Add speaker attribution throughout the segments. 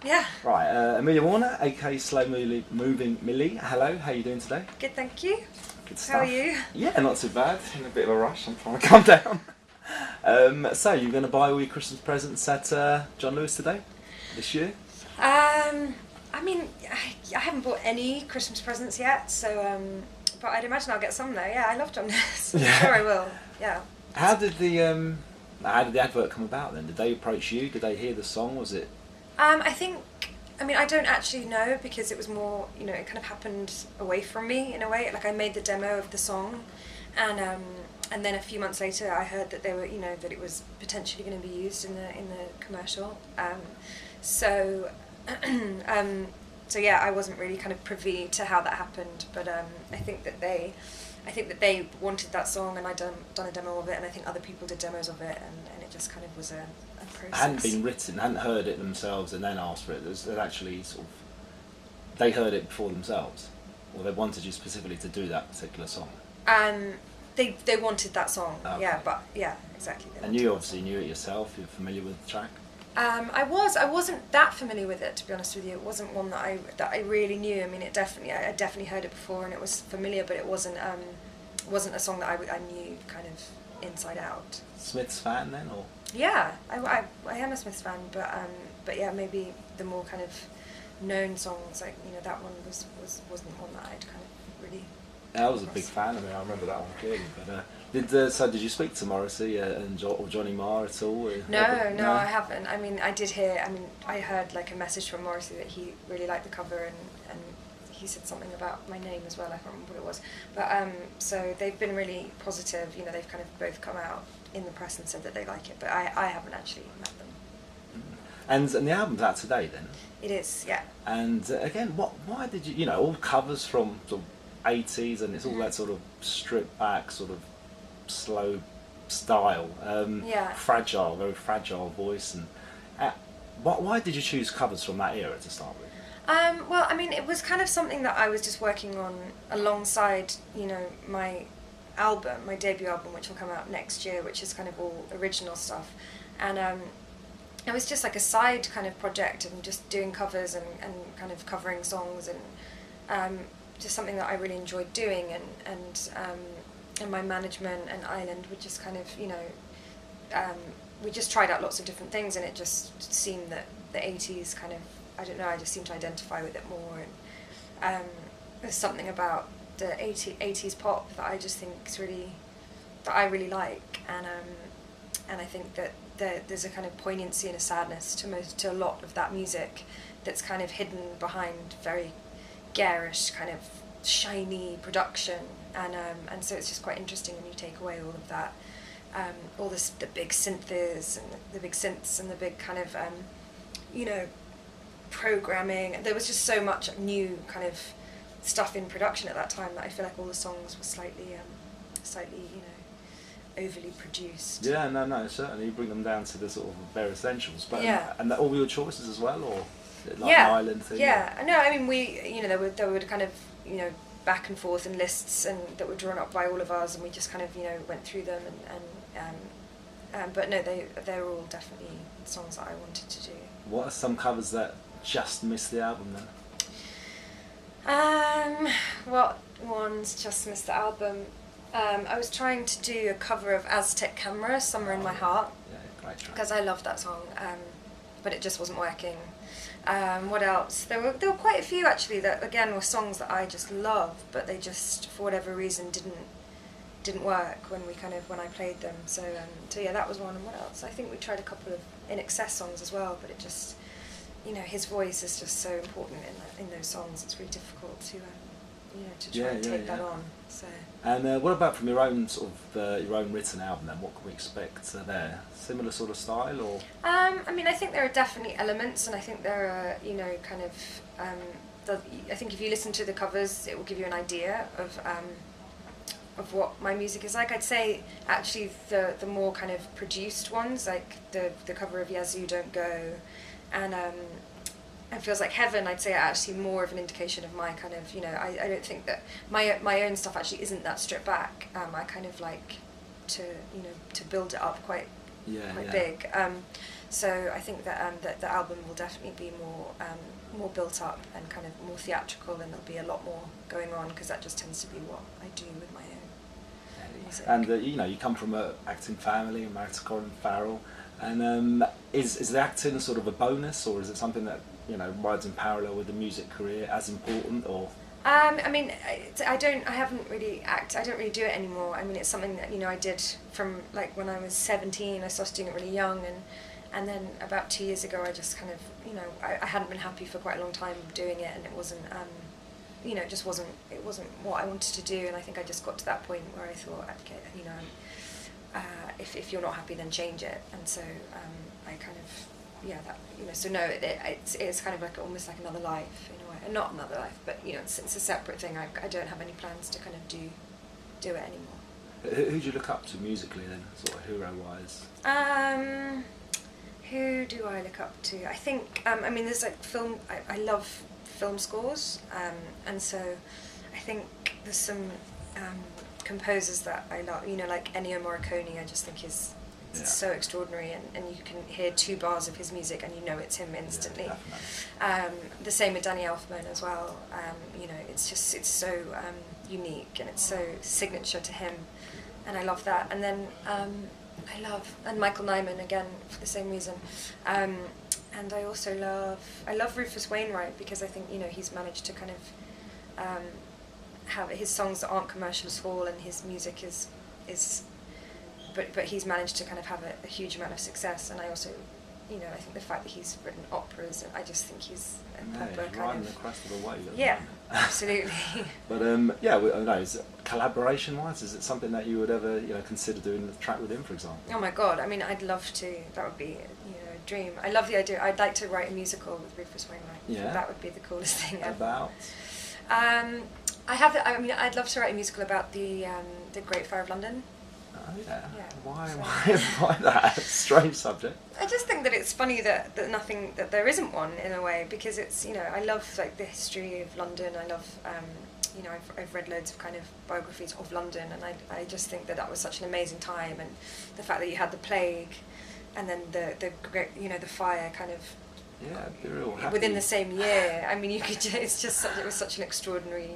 Speaker 1: Yeah.
Speaker 2: Right, Amelia Warner, aka Moving Millie. Hello, how you doing today?
Speaker 1: Good, thank you.
Speaker 2: Good
Speaker 1: How are
Speaker 2: stuff.
Speaker 1: you?
Speaker 2: Yeah, not too bad. In a bit of a rush. I'm trying to calm down. So you're going to buy all your Christmas presents at John Lewis today, this year?
Speaker 1: I mean, I haven't bought any Christmas presents yet, so but I'd imagine I'll get some though. Yeah, I love John Lewis. I'm sure I will. Yeah.
Speaker 2: How did the advert come about then? Did they approach you? Did they hear the song? Was it?
Speaker 1: I think. I mean, I don't actually know because it was more, it kind of happened away from me in a way. Like I made the demo of the song, and then a few months later, I heard that they were, that it was potentially going to be used in the commercial. So, so yeah, I wasn't really kind of privy to how that happened, but I think that they wanted that song, and I'd done a demo of it, and I think other people did demos of it, and it just kind of was a process.
Speaker 2: Hadn't been written, hadn't heard it themselves, and then asked for it. They'd actually sort of they heard it before themselves, or they wanted you specifically to do that particular song.
Speaker 1: They wanted that song,
Speaker 2: Okay.
Speaker 1: yeah, but yeah, exactly.
Speaker 2: And you obviously knew it yourself. You're familiar with the track.
Speaker 1: I wasn't that familiar with it, to be honest with you. It wasn't one that I really knew. I mean, I definitely heard it before, and it was familiar, but it wasn't a song that I knew kind of inside out.
Speaker 2: Smith's fan then, or?
Speaker 1: Yeah, I am a Smiths fan, but yeah, maybe the more kind of known songs, like that one wasn't one that I'd kind of really.
Speaker 2: I was a big fan of it. I remember that one clearly. But did you speak to Morrissey and or Johnny Marr at all?
Speaker 1: No, I haven't. I mean, I did hear. I mean, I heard like a message from Morrissey that he really liked the cover, and he said something about my name as well. I can't remember what it was. But so they've been really positive. They've kind of both come out in the press and said that they like it, but I haven't actually met them.
Speaker 2: And the album's out today then?
Speaker 1: It is, yeah.
Speaker 2: And again, why did you, all covers from sort of 80s, and it's all that sort of stripped back, sort of slow style,
Speaker 1: Yeah.
Speaker 2: fragile, very fragile voice, and why did you choose covers from that era to start with?
Speaker 1: Well, I mean, it was kind of something that I was just working on alongside, my album, my debut album, which will come out next year, which is kind of all original stuff, and it was just like a side kind of project, and just doing covers and kind of covering songs, and just something that I really enjoyed doing, and my management and Island would just kind of, we just tried out lots of different things, and it just seemed that the 80s kind of, I don't know, I just seemed to identify with it more, and there's something about the 80s pop that I just think is really, that I really like, and I think that there's a kind of poignancy and a sadness to a lot of that music that's kind of hidden behind very garish, kind of shiny production, and so it's just quite interesting when you take away all of that, all this, the big synths and the big synths and the big kind of programming. There was just so much new kind of stuff in production at that time that I feel like all the songs were slightly overly produced.
Speaker 2: Yeah, no, certainly you bring them down to the sort of bare essentials, but
Speaker 1: Yeah.
Speaker 2: and all your choices as well, or like
Speaker 1: Yeah.
Speaker 2: an Island thing?
Speaker 1: Yeah, no, I mean, there were kind of back and forth and lists and that were drawn up by all of us, and we just kind of went through them, but no, they were all definitely songs that I wanted to do.
Speaker 2: What are some covers that just missed the album then?
Speaker 1: What ones just missed the album? I was trying to do a cover of Aztec Camera, Summer in My Heart,
Speaker 2: Yeah, great track.
Speaker 1: because I love that song, but it just wasn't working. What else? There were quite a few actually that again were songs that I just love, but they just for whatever reason didn't work when I played them. So yeah, that was one. And what else? I think we tried a couple of In Excess songs as well, but it just his voice is just so important in those songs. It's really difficult to try and take that on. So.
Speaker 2: And what about from your own sort of your own written album then? What can we expect there? Similar sort of style, or?
Speaker 1: I mean, I think there are definitely elements, and I think there are kind of. I think if you listen to the covers, it will give you an idea of what my music is like. I'd say actually the more kind of produced ones, like the cover of Yazoo Don't Go, and It Feels Like Heaven, I'd say, are actually more of an indication of my kind of, I don't think that my own stuff actually isn't that stripped back. I kind of like to build it up quite big. So I think that that the album will definitely be more built up and kind of more theatrical, and there'll be a lot more going on, because that just tends to be what I do with my own music.
Speaker 2: And you know, you come from an acting family, married to Colin Farrell, and is the acting sort of a bonus, or is it something that, you know, rides in parallel with the music career as important, or?
Speaker 1: I mean, I don't really do it anymore. I mean, it's something that, you know, I did from like when I was 17. I started doing it really young, and then about 2 years ago, I just kind of, you know, I hadn't been happy for quite a long time doing it, and it wasn't, you know, it wasn't what I wanted to do, and I think I just got to that point where I thought, okay, you know, if you're not happy, then change it, and so I kind of, yeah, that, you know, so no, it's kind of like almost like another life in a way, and not another life, but you know, it's a separate thing. I don't have any plans to kind of do it anymore.
Speaker 2: Who do you look up to musically then, sort of hero-wise?
Speaker 1: Who do I look up to? I think, I mean, there's like film, I love film scores, and so I think there's some composers that I love, you know, like Ennio Morricone. I just think is so extraordinary, and you can hear 2 bars of his music and you know it's him instantly. Yeah, the same with Danny Elfman as well. You know, it's so unique, and it's so signature to him, and I love that. And then and Michael Nyman again for the same reason, and I also love Rufus Wainwright, because I think, you know, he's managed to kind of have his songs that aren't commercial at all, and his music is but he's managed to kind of have a huge amount of success. And I also, you know, I think the fact that he's written operas, I just think he's a proper kind of
Speaker 2: the crest of the wave.
Speaker 1: Yeah, absolutely.
Speaker 2: But yeah, I know. Collaboration-wise, is it something that you would ever, you know, consider doing the track with him, for example?
Speaker 1: Oh my God! I mean, I'd love to. That would be, you know, a dream. I love the idea. I'd like to write a musical with Rufus Wainwright.
Speaker 2: Yeah.
Speaker 1: That would be the coolest thing ever.
Speaker 2: About?
Speaker 1: I mean, I'd love to write a musical about the Great Fire of London.
Speaker 2: Oh yeah. Why?
Speaker 1: So.
Speaker 2: Why that? Strange subject.
Speaker 1: I just think that it's funny that there isn't one, in a way, because it's, you know, I love like the history of London. I love, you know, I've read loads of kind of biographies of London, and I just think that was such an amazing time, and the fact that you had the plague, and then the great, you know, the fire kind of.
Speaker 2: Yeah, they're all happy.
Speaker 1: Within the same year. I mean, it was such an extraordinary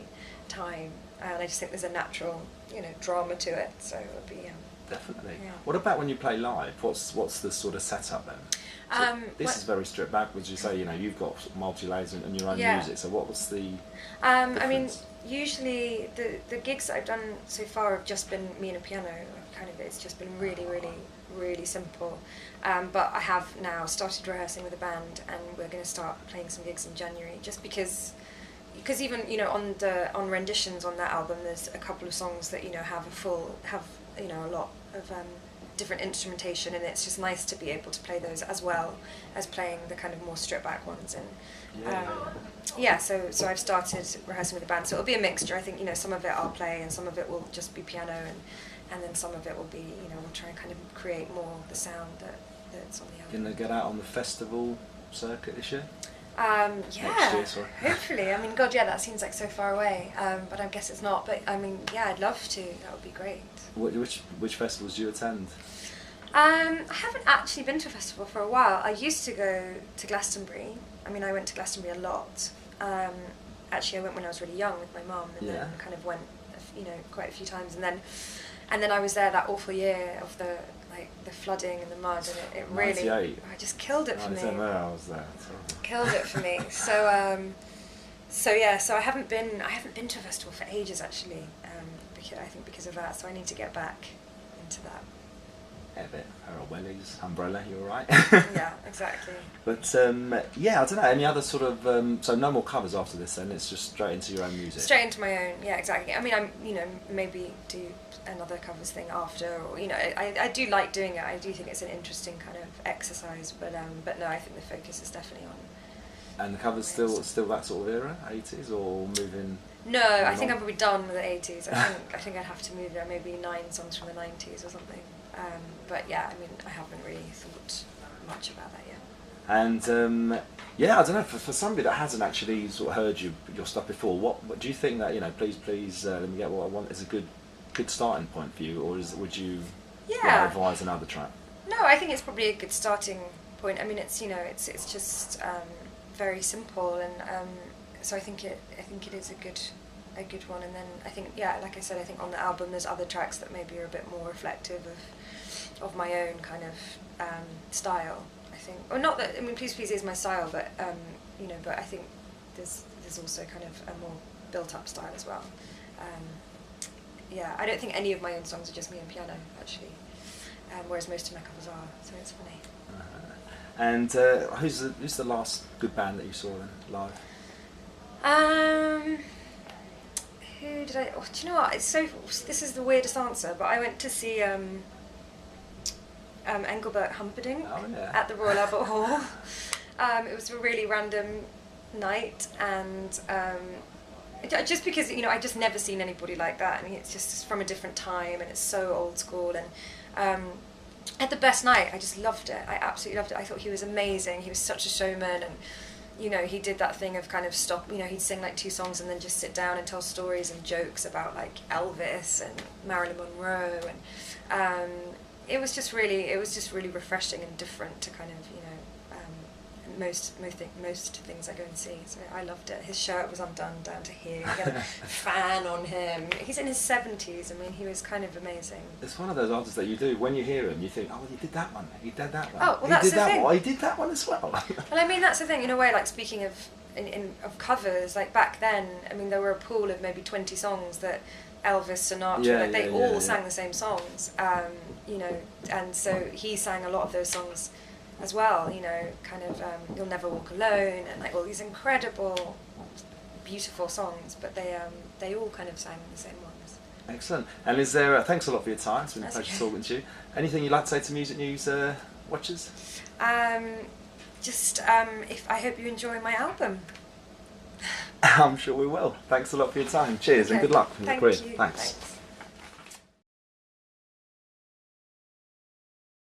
Speaker 1: time, and I just think there's a natural, you know, drama to it. So it would be.
Speaker 2: Definitely.
Speaker 1: Yeah.
Speaker 2: What about when you play live? What's the sort of setup then? So this is very stripped back. Would you say, you know, you've got multi-layers and your own music? So what was the?
Speaker 1: I mean, usually the gigs that I've done so far have just been me and a piano. It's just been really, really, really simple. But I have now started rehearsing with a band, and we're going to start playing some gigs in January. Just because even, you know, on renditions on that album, there's a couple of songs that, you know, have you know, a lot of different instrumentation, and it's just nice to be able to play those as well as playing the kind of more stripped back ones. And so I've started rehearsing with the band, so it'll be a mixture. I think, you know, some of it I'll play, and some of it will just be piano, and then some of it will be, you know, we'll try and kind of create more of the sound that's on the album.
Speaker 2: Gonna get out on the festival circuit this year?
Speaker 1: Yeah,
Speaker 2: Next year, sorry.
Speaker 1: Hopefully. I mean, God, yeah, that seems like so far away, but I guess it's not. But I mean, yeah, I'd love to. That would be great.
Speaker 2: Which festivals do you attend?
Speaker 1: I haven't actually been to a festival for a while. I used to go to Glastonbury. I mean, I went to Glastonbury a lot. Actually, I went when I was really young with my mum, and then kind of went, you know, quite a few times, and then I was there that awful year of the flooding and the mud, and it really, I just killed it for me.
Speaker 2: I was there.
Speaker 1: Killed it for me. So I haven't been to a festival for ages, actually. Because of that, so I need to get back into that.
Speaker 2: Ebbet, Wellies, Umbrella, you're right.
Speaker 1: Yeah, exactly.
Speaker 2: But yeah, I don't know. Any other sort of so no more covers after this? Then it's just straight into your own music.
Speaker 1: Straight into my own, yeah, exactly. I mean, I'm, you know, maybe do another covers thing after, or, you know, I do like doing it. I do think it's an interesting kind of exercise, but no, I think the focus is definitely on.
Speaker 2: And the covers still that sort of era, 80s, or moving?
Speaker 1: No, I think I'm probably done with the 80s. I think I'd have to move there, maybe 9 songs from the 90s or something. But yeah, I mean, I haven't really thought much about that yet.
Speaker 2: And yeah, I don't know, for somebody that hasn't actually sort of heard your stuff before, what do you think that, you know, please let me get what I want is a good starting point for you, or would you advise another track?
Speaker 1: No, I think it's probably a good starting point. I mean, it's it's just very simple, and so I think it is a good one. And then I think, yeah, like I said, I think on the album there's other tracks that maybe are a bit more reflective of my own kind of style. I think, or not that, I mean, Please Please is my style, but but I think there's also kind of a more built up style as well. Yeah, I don't think any of my own songs are just me and piano, actually, whereas most of my covers are, so it's funny.
Speaker 2: And who's the last good band that you saw then, live?
Speaker 1: Who did I? Oh, do you know what? This is the weirdest answer, but I went to see Engelbert Humperdinck at the Royal Albert Hall. It was a really random night, and just because I'd just never seen anybody like that, and it's just from a different time, and it's so old school, and had the best night. I just loved it. I absolutely loved it. I thought he was amazing. He was such a showman, and he did that thing of kind of stop. He'd sing like 2 songs and then just sit down and tell stories and jokes about like Elvis and Marilyn Monroe, and it was just really refreshing and different to kind of most things I go and see. So I loved it. His shirt was undone down to here. He had a fan on him. He's in his 70s. I mean, he was kind of amazing. It's
Speaker 2: one of those artists that you do, when you hear him, you think, oh, he did that one. He did that one.
Speaker 1: Oh, well, that's the thing.
Speaker 2: One. He did that one as well.
Speaker 1: Well, I mean, that's the thing. In a way, like speaking of of covers, like back then, I mean, there were a pool of maybe 20 songs that Elvis, Sinatra, they all sang the same songs. And so he sang a lot of those songs as well, kind of You'll Never Walk Alone, and like all these incredible, beautiful songs, but they all kind of sang the same ones.
Speaker 2: Excellent. And is there, thanks a lot for your time, it's been a pleasure talking to you. Anything you'd like to say to Music News watchers?
Speaker 1: If I hope you enjoy my album.
Speaker 2: I'm sure we will. Thanks a lot for your time. Cheers and good luck in your career.
Speaker 1: You.
Speaker 2: Thanks.